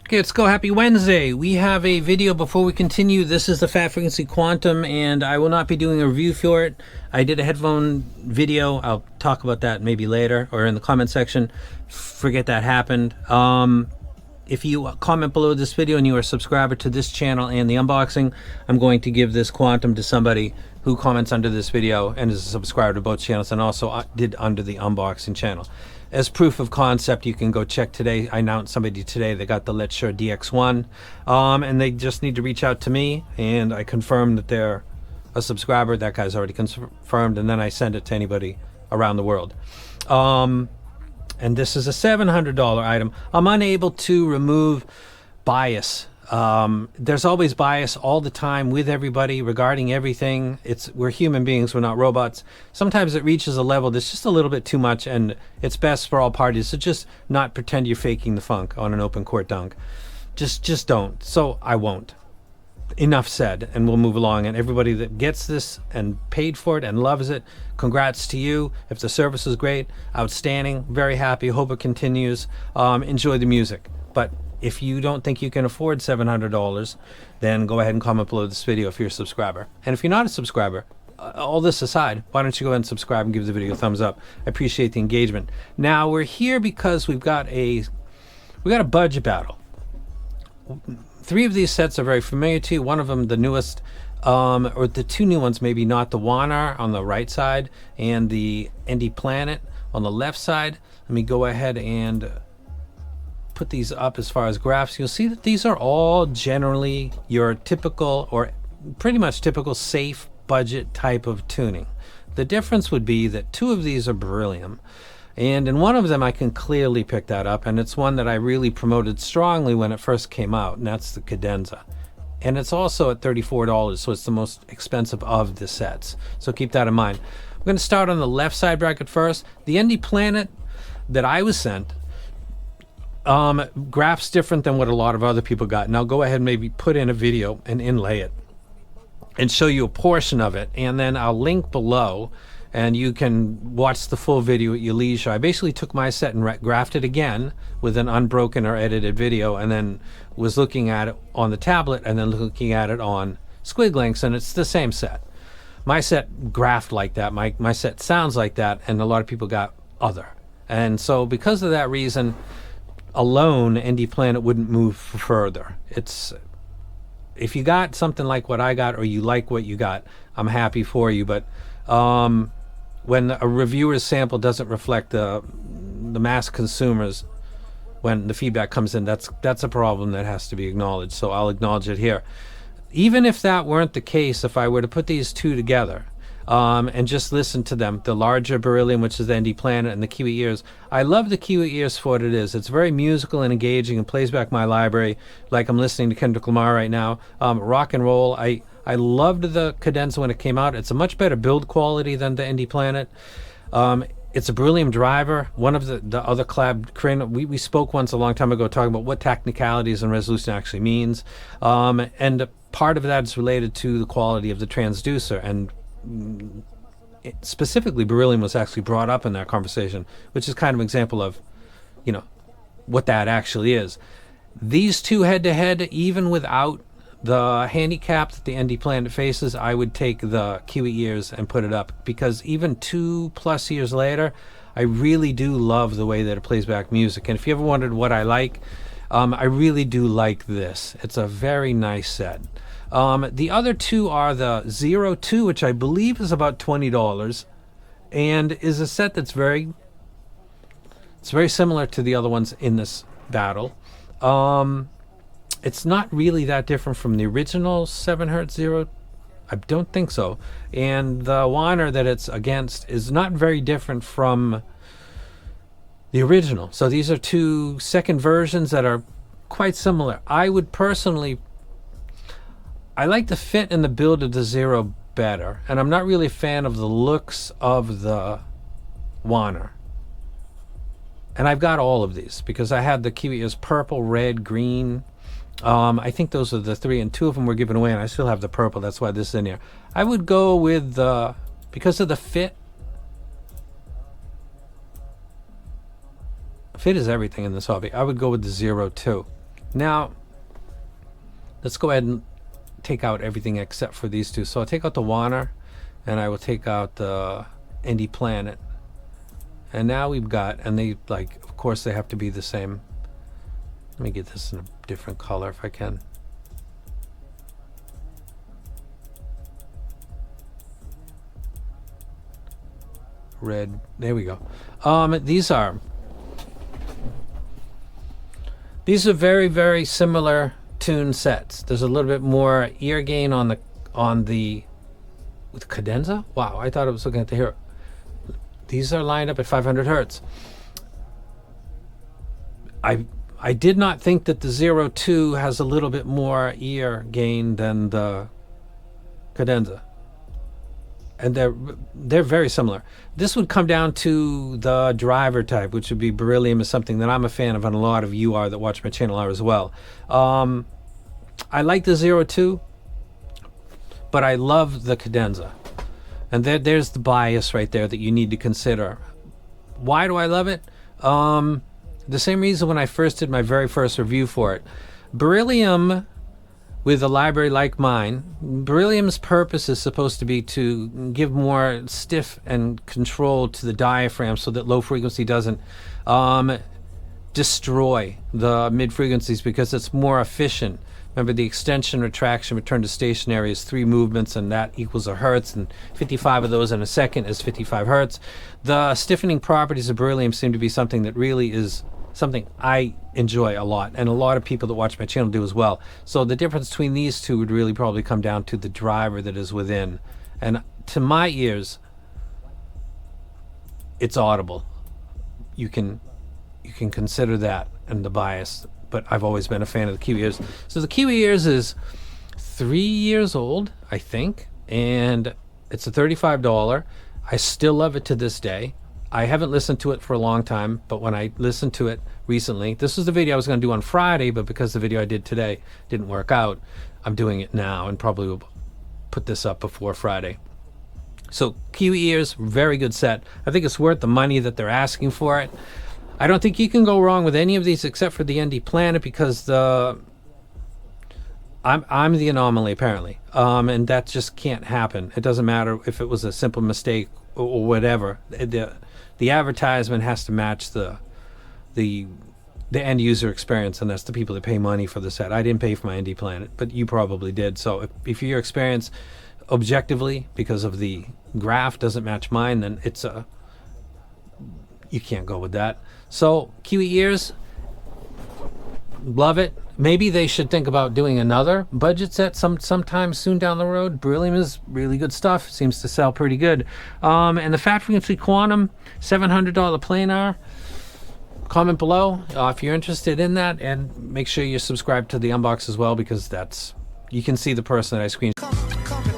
Okay, let's go. Happy Wednesday. We have a video before we continue. This is the Fat Frequency Quantum, and I will not be doing a review for it. I did a headphone video. I'll talk about that maybe later or in the comment section. Forget that happened. If you comment below this video and you are a subscriber to this channel and the unboxing, I'm going to give this Quantum to somebody who comments under this video and is a subscriber to both channels, and also did under the unboxing channel. As proof of concept, you can go check today. I announced somebody today that got the Let's Sure DX1, and they just need to reach out to me, and I confirm that they're a subscriber. That guy's already confirmed, and then I send it to anybody around the world. And this is a $700 item. I'm unable to remove bias. There's always bias all the time with everybody regarding everything. We're human beings, we're not robots. Sometimes it reaches a level that's just a little bit too much, and it's best for all parties to just not pretend you're faking the funk on an open court dunk. Just don't. So I won't. Enough said, and we'll move along. And everybody that gets this and paid for it and loves it, congrats to you. If the service is great, outstanding, very happy, hope it continues. Enjoy the music. But if you don't think you can afford $700, then go ahead and comment below this video if you're a subscriber. And if you're not a subscriber, all this aside, why don't you go ahead and subscribe and give the video a thumbs up? I appreciate the engagement. Now we're here because we've got a budget battle. 3 of these sets are very familiar to you. One of them, the newest, or the 2 new ones, maybe not, the Wanar on the right side and the Indie Planet on the left side. Let me go ahead and put these up as far as graphs. You'll see that these are all generally your typical, or pretty much typical, safe budget type of tuning. The difference would be that 2 of these are beryllium, and in one of them I can clearly pick that up, and it's one that I really promoted strongly when it first came out, and that's the Cadenza. And it's also at $34, so it's the most expensive of the sets. So keep that in mind. I'm going to start on the left side bracket first. The Indie Planet that I was sent, graphs different than what a lot of other people got. And I'll go ahead and maybe put in a video and inlay it and show you a portion of it, and then I'll link below and you can watch the full video at your leisure. I basically took my set and graphed it again with an unbroken or edited video, and then was looking at it on the tablet and then looking at it on Squig Links, and it's the same set. My set graphed like that, my set sounds like that, and a lot of people got other. And so because of that reason alone, Indie Planet wouldn't move further. If you got something like what I got, or you like what you got, I'm happy for you. But when a reviewer's sample doesn't reflect the mass consumers, when the feedback comes in, that's a problem that has to be acknowledged. So I'll acknowledge it here. Even if that weren't the case, if I were to put these 2 together and just listen to them, the larger beryllium, which is the Indie Planet, and the Kiwi Ears, I love the Kiwi Ears for what it is. It's very musical and engaging and plays back my library like I'm listening to Kendrick Lamar right now. Rock and roll. I loved the Cadenza when it came out. It's a much better build quality than the Indie Planet. It's a beryllium driver. One of the other collab, Crane, we spoke once a long time ago talking about what technicalities and resolution actually means. And part of that is related to the quality of the transducer, and specifically beryllium was actually brought up in that conversation, which is kind of an example of, what that actually is. These 2 head-to-head, even without the handicap that the Indie Planet faces, I would take the Kiwi Ears and put it up, because even 2+ years later, I really do love the way that it plays back music. And if you ever wondered what I like, I really do like this. It's a very nice set. The other 2 are the 02, which I believe is about $20, and is a set that's very similar to the other ones in this battle. It's not really that different from the original 7Hz 0. I don't think so. And the Wanar that it's against is not very different from the original. So these are 2 second versions that are quite similar. I would personally, I like the fit and the build of the 0 better, and I'm not really a fan of the looks of the Wanar. And I've got all of these because I had the Kiwi Ears purple, red, green. I think those are the 3, and 2 of them were given away, and I still have the purple. That's why this is in here. I would go with the, because of the fit. Fit is everything in this hobby. I would go with the 02. Now, let's go ahead and take out everything except for these two. So I'll take out the Warner, and I will take out the Indie Planet. And now we've got, and they, like, of course they have to be the same. Let me get this in a different color if I can. Red, there we go. These are very, very similar tune sets. There's a little bit more ear gain on the with cadenza. Wow, I thought I was looking at the here. These are lined up at 500 hertz. I did not think that the 02 has a little bit more ear gain than the cadenza, and they're very similar. This would come down to the driver type, which would be beryllium, is something that I'm a fan of, and a lot of you are that watch my channel are as well. I like the 02, but I love the cadenza, and there's the bias right there that you need to consider. Why do I love it? The same reason when I first did my very first review for it. Beryllium, with a library like mine, beryllium's purpose is supposed to be to give more stiff and control to the diaphragm so that low frequency doesn't destroy the mid frequencies, because it's more efficient. Remember, the extension, retraction, return to stationary is 3 movements, and that equals a hertz, and 55 of those in a second is 55 hertz. The stiffening properties of beryllium seem to be something that really is something I enjoy a lot, and a lot of people that watch my channel do as well. So the difference between these two would really probably come down to the driver that is within. And to my ears, it's audible. You can consider that and the bias, but I've always been a fan of the Kiwi Ears. So the Kiwi Ears is 3 years old, I think, and it's a $35. I still love it to this day. I haven't listened to it for a long time, but when I listened to it recently, this was the video I was going to do on Friday, but because the video I did today didn't work out, I'm doing it now and probably will put this up before Friday. So Kiwi Ears, very good set. I think it's worth the money that they're asking for it. I don't think you can go wrong with any of these except for the Indie Planet, because I'm the anomaly apparently, and that just can't happen. It doesn't matter if it was a simple mistake or whatever. The advertisement has to match the end user experience, and that's the people that pay money for the set. I didn't pay for my Indie Planet, but you probably did. So if your experience objectively, because of the graph, doesn't match mine, then you can't go with that. So Kiwi Ears, love it. Maybe they should think about doing another budget set sometime soon down the road. Beryllium is really good stuff. Seems to sell pretty good. And the Fat Frequency Quantum, $700 planar. Comment below if you're interested in that, and make sure you subscribe to the unbox as well, because you can see the person that I screenshot.